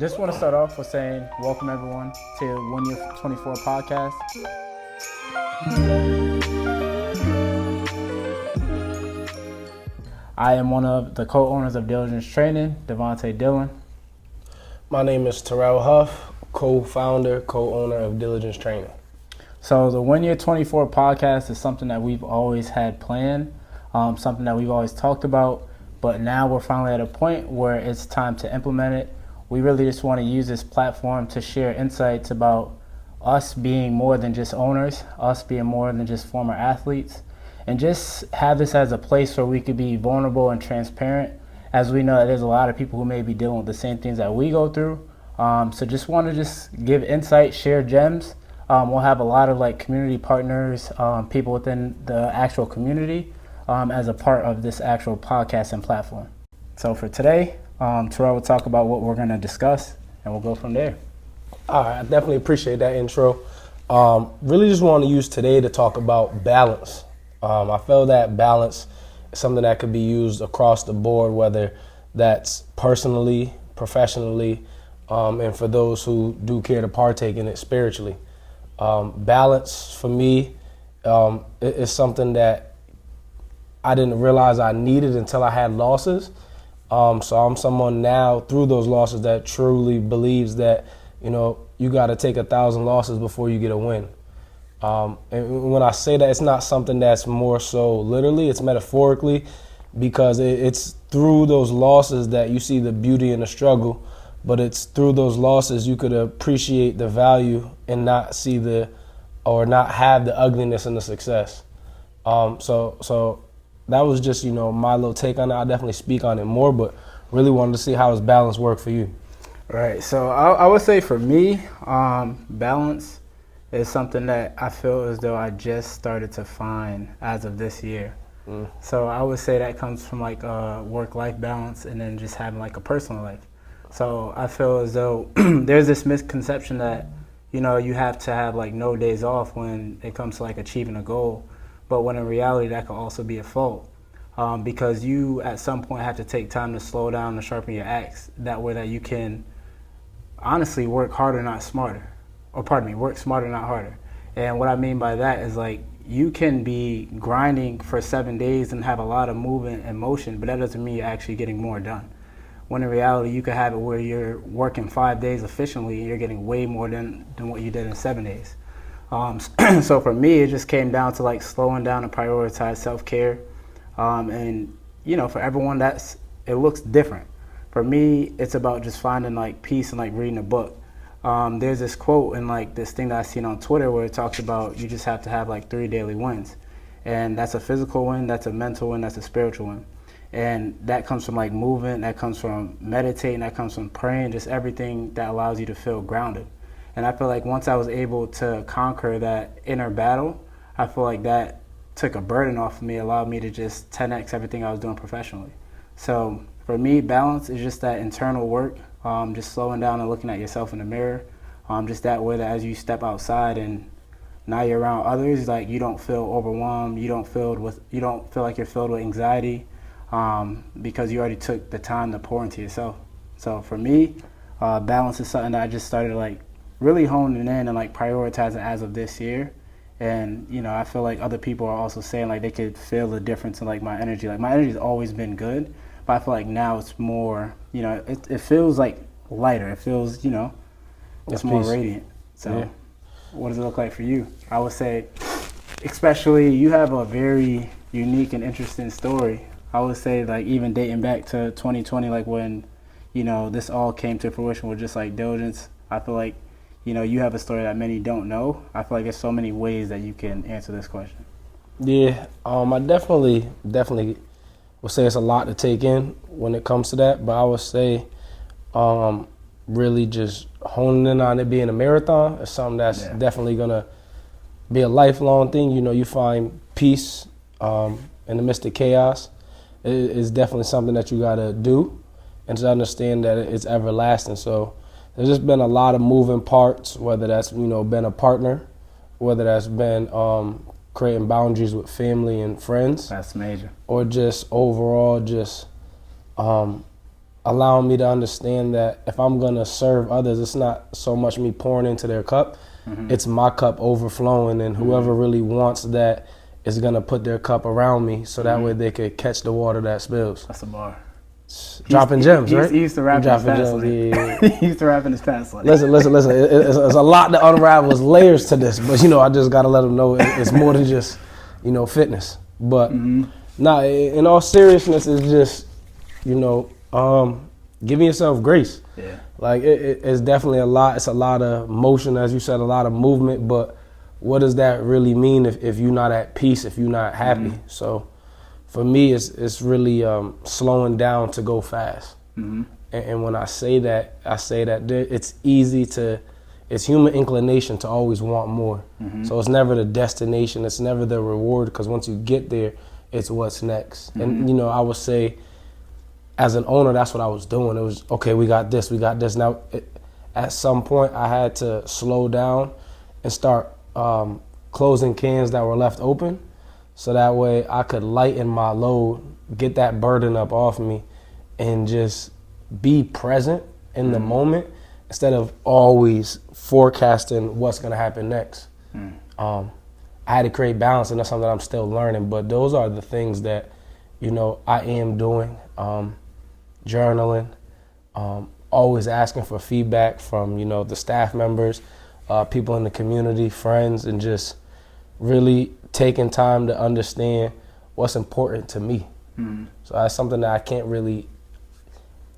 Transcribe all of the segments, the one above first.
Just want to start off with saying welcome everyone to 1 Year 24 podcast. I am one of the co-owners of Diligence Training, Devonte Dillon. My name is Terrell Huff, co-founder, co-owner of Diligence Training. So the 1 Year 24 podcast is something that we've always had planned, something that we've always talked about, but now we're finally at a point where it's time to implement it. We really just want to use this platform to share insights about us being more than just owners, us being more than just former athletes, and just have this as a place where we could be vulnerable and transparent, as we know that there's a lot of people who may be dealing with the same things that we go through. So just want to just give insight, share gems. We'll have a lot of community partners, people within the actual community as a part of this actual podcast and platform. So for today, Terrell will talk about what we're going to discuss, and we'll go from there. All right, I definitely appreciate that intro. Really just want to use today to talk about balance. I feel that balance is something that could be used across the board, whether that's personally, professionally, and for those who do care to partake in it spiritually. Balance for me is something that I didn't realize I needed until I had losses. So I'm someone now through those losses that truly believes that, you got to take 1,000 losses before you get a win. And when I say that, it's not something that's more so literally, it's metaphorically, because it's through those losses that you see the beauty in the struggle, but it's through those losses you could appreciate the value and not see not have the ugliness in the success. So that was just, my little take on it. I'll definitely speak on it more, but really wanted to see how his balance worked for you. Right. So I would say for me, balance is something that I feel as though I just started to find as of this year. So I would say that comes from work-life balance and then just having a personal life. So I feel as though there's this misconception that, you have to have no days off when it comes to achieving a goal. But when in reality, that could also be a fault because you at some point have to take time to slow down and sharpen your axe. That way that you can honestly work harder, not smarter. Work smarter, not harder. And what I mean by that is you can be grinding for 7 days and have a lot of movement and motion, but that doesn't mean you're actually getting more done. When in reality, you could have it where you're working 5 days efficiently and you're getting way more than what you did in 7 days. So for me, it just came down to slowing down and prioritize self-care. And, for everyone it looks different. For me, it's about just finding peace and reading a book. There's this quote and this thing that I seen on Twitter where it talks about you just have to have 3 daily wins. And that's a physical win, that's a mental win, that's a spiritual win. And that comes from movement, that comes from meditating, that comes from praying, just everything that allows you to feel grounded. And I feel once I was able to conquer that inner battle, I feel that took a burden off of me, allowed me to just 10x everything I was doing professionally. So for me, balance is just that internal work, just slowing down and looking at yourself in the mirror, just that way that as you step outside and now you're around others, you don't feel overwhelmed, you don't feel like you're filled with anxiety, because you already took the time to pour into yourself. So for me, balance is something that I just started really honing in and prioritizing as of this year. And I feel other people are also saying they could feel the difference in my energy. My energy's always been good, but I feel now it's more, it feels lighter. It feels, it's more radiant. So yeah. What does it look like for you? I would say, especially you have a very unique and interesting story. I would say even dating back to 2020, when, this all came to fruition with just diligence. I feel you have a story that many don't know. I feel there's so many ways that you can answer this question. Yeah, I definitely would say it's a lot to take in when it comes to that. But I would say really just honing in on it being a marathon is something that's definitely going to be a lifelong thing. You find peace in the midst of chaos. It is definitely something that you got to do and to understand that it's everlasting. So there's just been a lot of moving parts, whether that's, been a partner, whether that's been creating boundaries with family and friends. That's major. Or just overall allowing me to understand that if I'm gonna serve others, it's not so much me pouring into their cup, it's my cup overflowing, and whoever really wants that is gonna put their cup around me, so that way they could catch the water that spills. That's a bar. Dropping gems, right? He used to rap in his past life. Yeah. He used to rap in his past life. Listen. It's a lot that unravels layers to this, but I just gotta let them know it's more than just, fitness. But nah, in all seriousness, it's just, giving yourself grace. Yeah. Like it's definitely a lot. It's a lot of motion, as you said, a lot of movement. But what does that really mean if you're not at peace, if you're not happy? So for me, it's really slowing down to go fast. And when I say that it's easy it's human inclination to always want more. So it's never the destination, it's never the reward, because once you get there, it's what's next. And I would say, as an owner, that's what I was doing. It was, okay, we got this. Now, at some point, I had to slow down and start closing cans that were left open, so that way I could lighten my load, get that burden up off me, and just be present in the moment instead of always forecasting what's going to happen next. I had to create balance, and that's something I'm still learning. But those are the things that, I am doing. Journaling, always asking for feedback from, the staff members, people in the community, friends, and just really taking time to understand what's important to me. So that's something that I can't really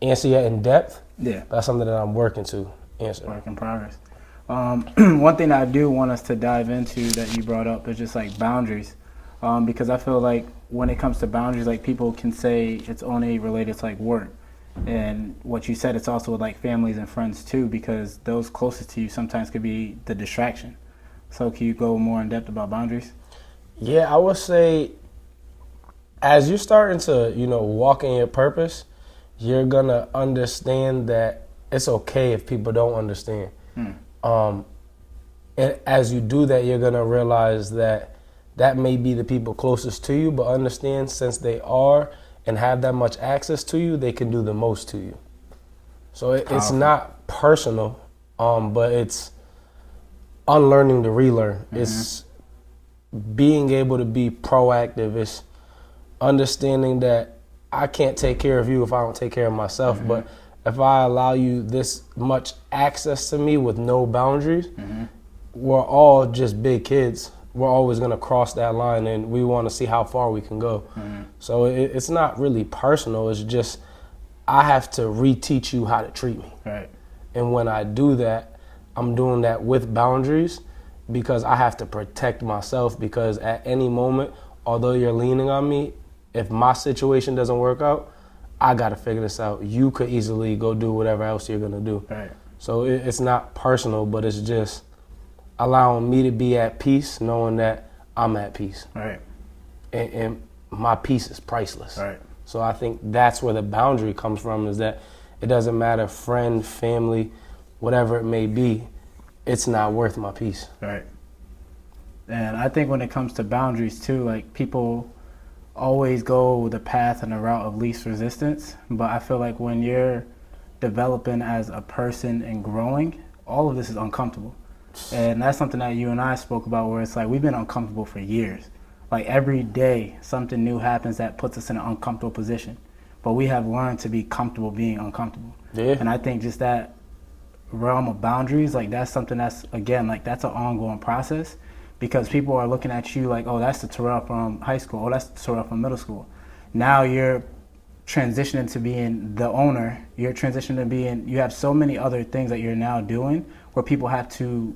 answer yet in depth. Yeah. That's something that I'm working to answer. Work in progress. One thing that I do want us to dive into that you brought up is just like boundaries. Because I feel like when it comes to boundaries, like people can say it's only related to like work. And what you said, it's also with like families and friends too, because those closest to you sometimes could be the distraction. So can you go more in depth about boundaries? Yeah, I would say as you're starting to, walk in your purpose, you're going to understand that it's okay if people don't understand. And as you do that, you're going to realize that may be the people closest to you, but understand since they are and have that much access to you, they can do the most to you. So it's not personal, but it's unlearning to relearn. It's being able to be proactive. It's understanding that I can't take care of you if I don't take care of myself. But if I allow you this much access to me with no boundaries, we're all just big kids. We're always going to cross that line, and we want to see how far we can go. So it's not really personal. It's just I have to reteach you how to treat me. Right. And when I do that, I'm doing that with boundaries, because I have to protect myself, because at any moment, although you're leaning on me, if my situation doesn't work out, I got to figure this out. You could easily go do whatever else you're going to do. Right. So it's not personal, but it's just allowing me to be at peace, knowing that I'm at peace. Right. And my peace is priceless. Right. So I think that's where the boundary comes from, is that it doesn't matter, friend, family, whatever it may be, it's not worth my peace. Right. And I think when it comes to boundaries too, like people always go the path and the route of least resistance. But I feel like when you're developing as a person and growing, all of this is uncomfortable. And that's something that you and I spoke about, where it's like we've been uncomfortable for years. Like every day something new happens that puts us in an uncomfortable position. But we have learned to be comfortable being uncomfortable. Yeah. And I think just that realm of boundaries, like that's something that's, again, like that's an ongoing process, because people are looking at you like, oh, that's the Terrell from high school. Oh, that's the Terrell from middle school. Now you're transitioning to being the owner. You're transitioning to being, you have so many other things that you're now doing where people have to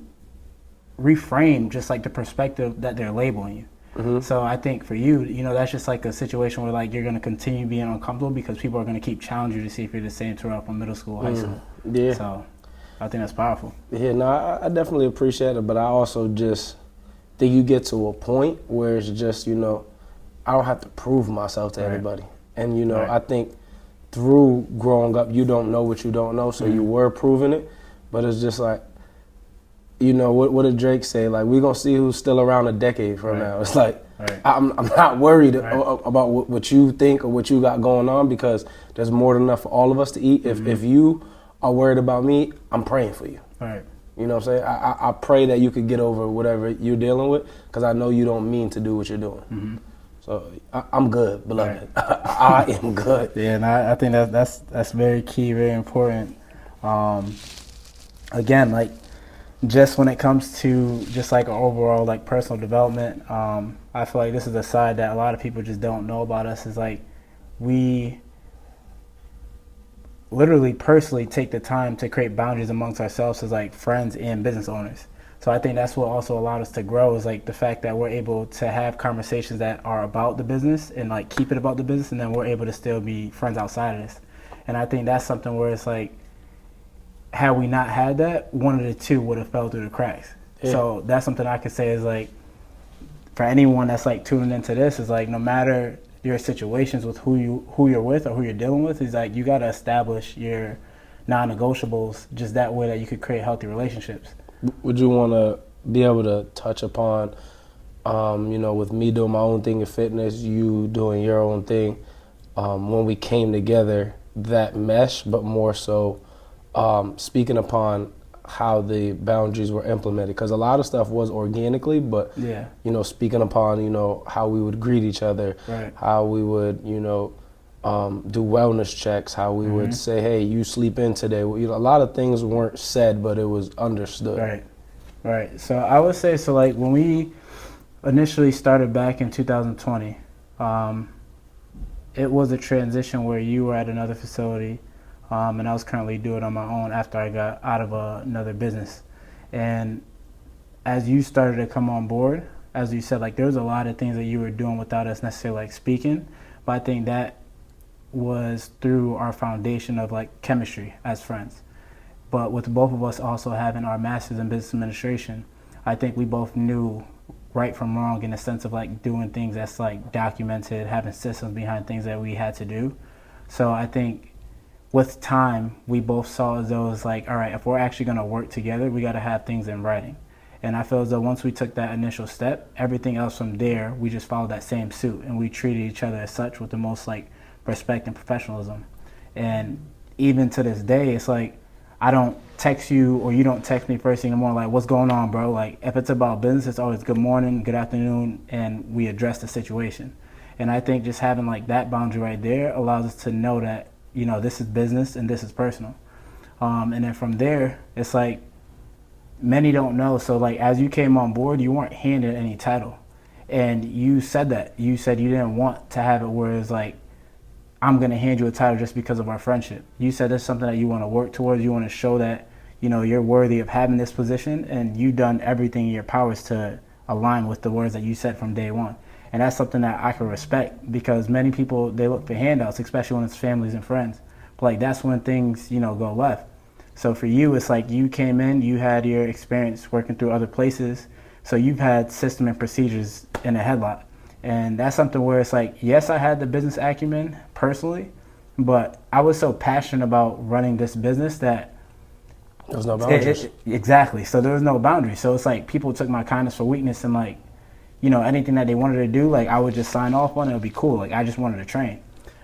reframe just like the perspective that they're labeling you. So I think for you, that's just like a situation where like you're going to continue being uncomfortable because people are going to keep challenging you to see if you're the same Terrell from middle school, high school. Yeah. So I think that's powerful. Yeah, no, I definitely appreciate it, but I also just think you get to a point where it's just, I don't have to prove myself to anybody. And, I think through growing up, you don't know what you don't know, so you were proving it, but it's just like, what did Drake say? Like, we're going to see who's still around a decade from now. It's like, Right. I'm not worried Right. about what you think or what you got going on, because there's more than enough for all of us to eat. If you are worried about me, I'm praying for you. Right. You know what I'm saying? I pray that you could get over whatever you're dealing with, because I know you don't mean to do what you're doing. So I'm good, beloved. Right. I am good. Yeah, and I think that's very key, very important. Again, like, just when it comes to just like overall like personal development, I feel like this is a side that a lot of people just don't know about us. Is like, we literally personally take the time to create boundaries amongst ourselves as like friends and business owners. So I think that's what also allowed us to grow, is like the fact that we're able to have conversations that are about the business and like keep it about the business, and then we're able to still be friends outside of this. And I think that's something where it's like, had we not had that, one of the two would have fell through the cracks. Yeah. So that's something I could say is like, for anyone that's like tuning into this, is like, no matter your situations with who you're with or who you're dealing with, is like, you got to establish your non-negotiables just that way that you could create healthy relationships. Would you want to be able to touch upon, with me doing my own thing in fitness, you doing your own thing, when we came together, that mesh, but more so speaking upon how the boundaries were implemented? Because a lot of stuff was organically, but yeah, speaking upon how we would greet each other, right, how we would do wellness checks, how we would say, hey, you sleep in today. A lot of things weren't said, but it was understood. Right. So I would say, so like, when we initially started back in 2020, it was a transition where you were at another facility, and I was currently doing it on my own after I got out of another business. And as you started to come on board, as you said, like, there was a lot of things that you were doing without us necessarily like speaking, but I think that was through our foundation of like chemistry as friends. But with both of us also having our masters in business administration, I think we both knew right from wrong, in the sense of like doing things that's like documented, having systems behind things that we had to do. So I think with time, we both saw as though it's like, all right, if we're actually going to work together, we got to have things in writing. And I feel as though once we took that initial step, everything else from there, we just followed that same suit, and we treated each other as such with the most like respect and professionalism. And even to this day, it's like, I don't text you or you don't text me first thing in the morning like, what's going on, bro? Like, if it's about business, it's always good morning, good afternoon, and we address the situation. And I think just having like that boundary right there allows us to know that, this is business and this is personal. And then from there, it's like, many don't know. So like, as you came on board, you weren't handed any title. And you said that. You said you didn't want to have it where it's like, I'm going to hand you a title just because of our friendship. You said it's something that you want to work towards. You want to show that, you're worthy of having this position, and you've done everything in your powers to align with the words that you said from day one. And that's something that I can respect, because many people, they look for handouts, especially when it's families and friends. But like, that's when things, go left. So for you, it's like, you came in, you had your experience working through other places. So you've had system and procedures in a headlock. And that's something where it's like, yes, I had the business acumen personally, but I was so passionate about running this business that there was no boundaries. Exactly. So there was no boundaries. So it's like, people took my kindness for weakness, and like, anything that they wanted to do, like, I would just sign off on it. It would be cool. Like, I just wanted to train.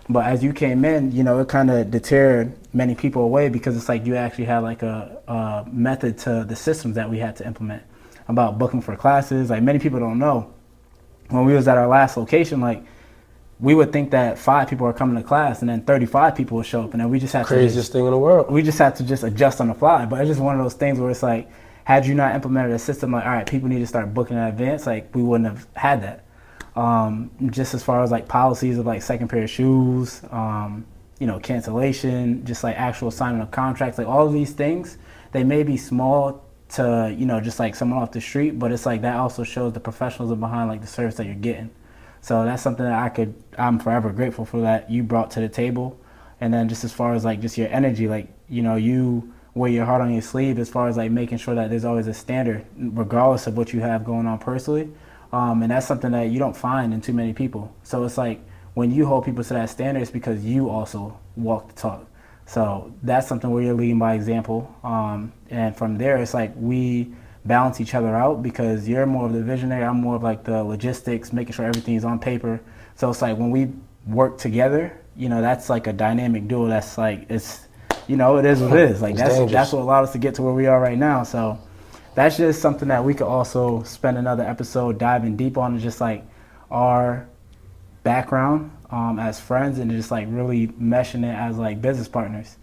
But as you came in, it kind of deterred many people away, because it's like, you actually had like a method to the systems that we had to implement about booking for classes. Like, many people don't know, when we was at our last location, like, we would think that 5 people are coming to class, and then 35 people would show up, and then we just had craziest thing in the world. We just had to just adjust on the fly. But it's just one of those things where it's like, had you not implemented a system like, all right, people need to start booking in advance, like, we wouldn't have had that. Just as far as like policies of like second pair of shoes, cancellation, just like actual signing of contracts, like all of these things, they may be small to, just like someone off the street, but it's like, that also shows the professionalism behind like the service that you're getting. So that's something that I'm forever grateful for, that you brought to the table. And then just as far as like just your energy, like, you wear your heart on your sleeve as far as like making sure that there's always a standard regardless of what you have going on personally. And that's something that you don't find in too many people. So it's like, when you hold people to that standard, it's because you also walk the talk. So that's something where you're leading by example. And from there, it's like, we balance each other out, because you're more of the visionary, I'm more of like the logistics, making sure everything is on paper. So it's like when we work together, that's like a dynamic duo. That's like, it's, it is what it is. Like that's what allowed us to get to where we are right now. So that's just something that we could also spend another episode diving deep on, just like our background as friends, and just like really meshing it as like business partners,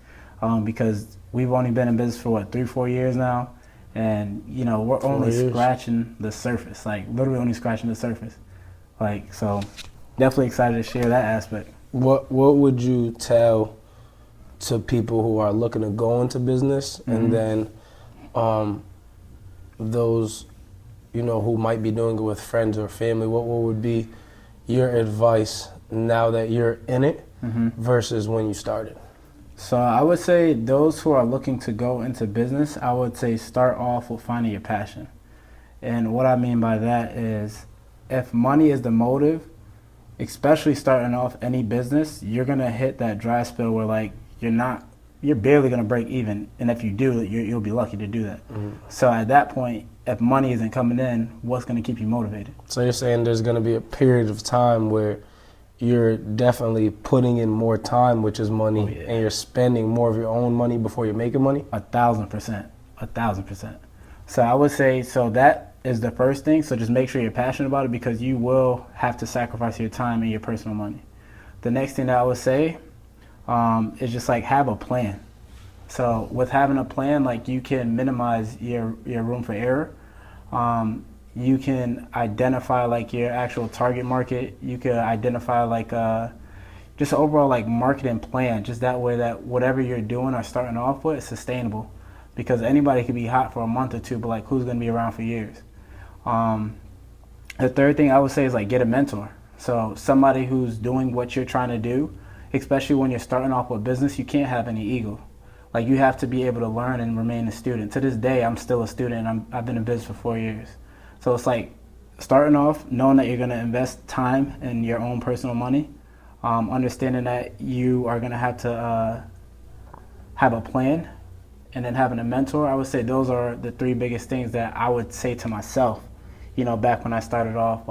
because we've only been in business for 3-4 years now, and we're only scratching the surface, like literally only scratching the surface. Like, so definitely excited to share that aspect. What would you tell to people who are looking to go into business, and then those who might be doing it with friends or family? What would be your advice now that you're in it versus when you started? So I would say those who are looking to go into business, I would say start off with finding your passion. And what I mean by that is, if money is the motive, especially starting off any business, you're going to hit that dry spell where like you're barely going to break even. And if you do, you'll be lucky to do that. So at that point, if money isn't coming in, what's going to keep you motivated? So you're saying there's going to be a period of time where you're definitely putting in more time, which is money, and you're spending more of your own money before you're making money? 1,000%. 1,000%. So I would say, so that is the first thing. So just make sure you're passionate about it, because you will have to sacrifice your time and your personal money. The next thing that I would say is just like have a plan. So with having a plan, like you can minimize your room for error. You can identify like your actual target market. You can identify like just an overall like marketing plan. Just that way that whatever you're doing or starting off with is sustainable, because anybody could be hot for a month or two, but like who's going to be around for years? The third thing I would say is like get a mentor. So somebody who's doing what you're trying to do, especially when you're starting off with business, you can't have any ego. Like you have to be able to learn and remain a student. To this day, I'm still a student, and I've been in business for 4 years. So it's like starting off, knowing that you're going to invest time and your own personal money, understanding that you are going to have to have a plan, and then having a mentor. I would say those are the 3 biggest things that I would say to myself, back when I started off,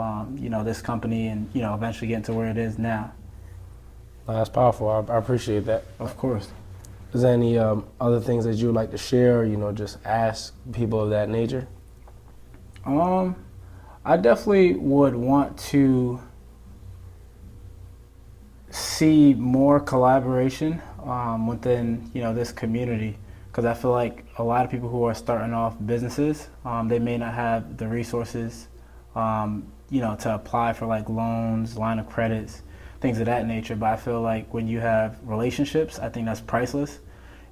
this company, and, eventually getting to where it is now. That's powerful. I appreciate that. Of course. Is there any other things that you would like to share, or, just ask people of that nature? I definitely would want to see more collaboration within, this community, because I feel like a lot of people who are starting off businesses, they may not have the resources, to apply for like loans, line of credits, things of that nature. But I feel like when you have relationships, I think that's priceless.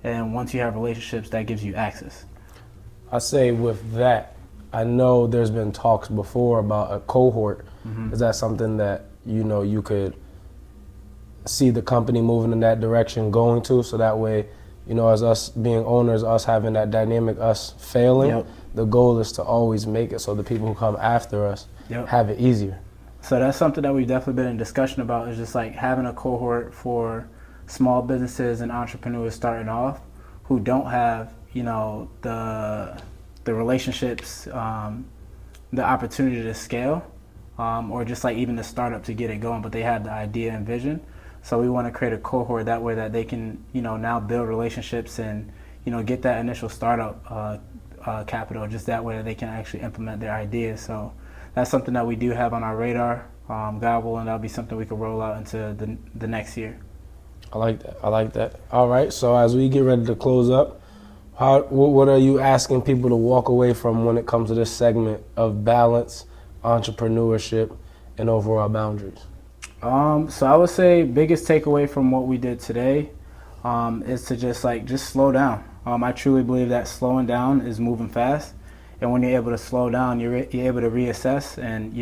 And once you have relationships, that gives you access. I say with that, I know there's been talks before about a cohort. Is that something that, you could see the company moving in that direction going to? So that way, as us being owners, us having that dynamic, us failing, the goal is to always make it so the people who come after us have it easier. So that's something that we've definitely been in discussion about, is just like having a cohort for small businesses and entrepreneurs starting off who don't have, the relationships, the opportunity to scale, or just like even the startup to get it going, but they have the idea and vision. So we want to create a cohort that way that they can, now build relationships and, get that initial startup capital, just that way that they can actually implement their ideas. So that's something that we do have on our radar, God willing, that'll be something we can roll out into the next year. I like that. All right, so as we get ready to close up, what are you asking people to walk away from when it comes to this segment of balance, entrepreneurship, and overall boundaries? So I would say biggest takeaway from what we did today is to just slow down. I truly believe that slowing down is moving fast, and when you're able to slow down, you're able to reassess and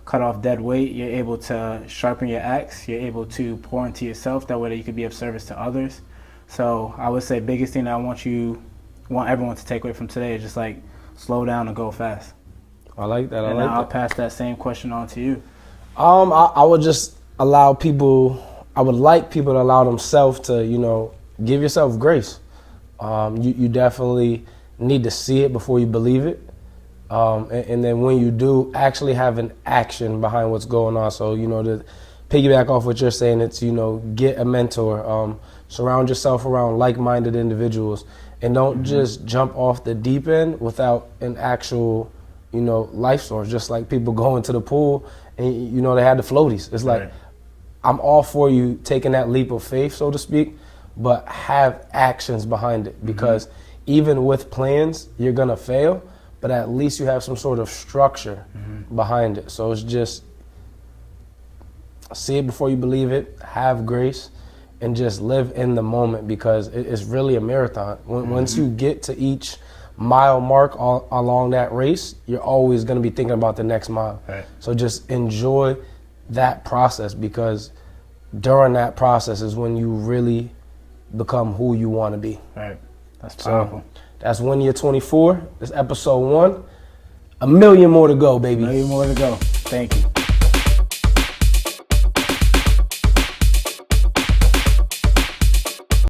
cut off dead weight. You're able to sharpen your axe. You're able to pour into yourself. That way that you can be of service to others. So I would say biggest thing that I want everyone to take away from today is just like slow down and go fast. I like that. I'll pass that same question on to you. I would just allow people. I would like people to allow themselves to give yourself grace. You definitely need to see it before you believe it. And then when you do, actually have an action behind what's going on. So, to piggyback off what you're saying, it's, get a mentor, surround yourself around like-minded individuals, and don't just jump off the deep end without an actual, life source. Just like people going to the pool and, they had the floaties. It's like, I'm all for you taking that leap of faith, so to speak, but have actions behind it, because even with plans, you're going to fail, but at least you have some sort of structure behind it. So it's just see it before you believe it, have grace, and just live in the moment, because it's really a marathon. Once you get to each mile mark along that race, you're always going to be thinking about the next mile. Right. So just enjoy that process, because during that process is when you really become who you want to be. Right. That's powerful. So that's 1 year 24. This episode 1. A million more to go, baby. A million more to go. Thank you.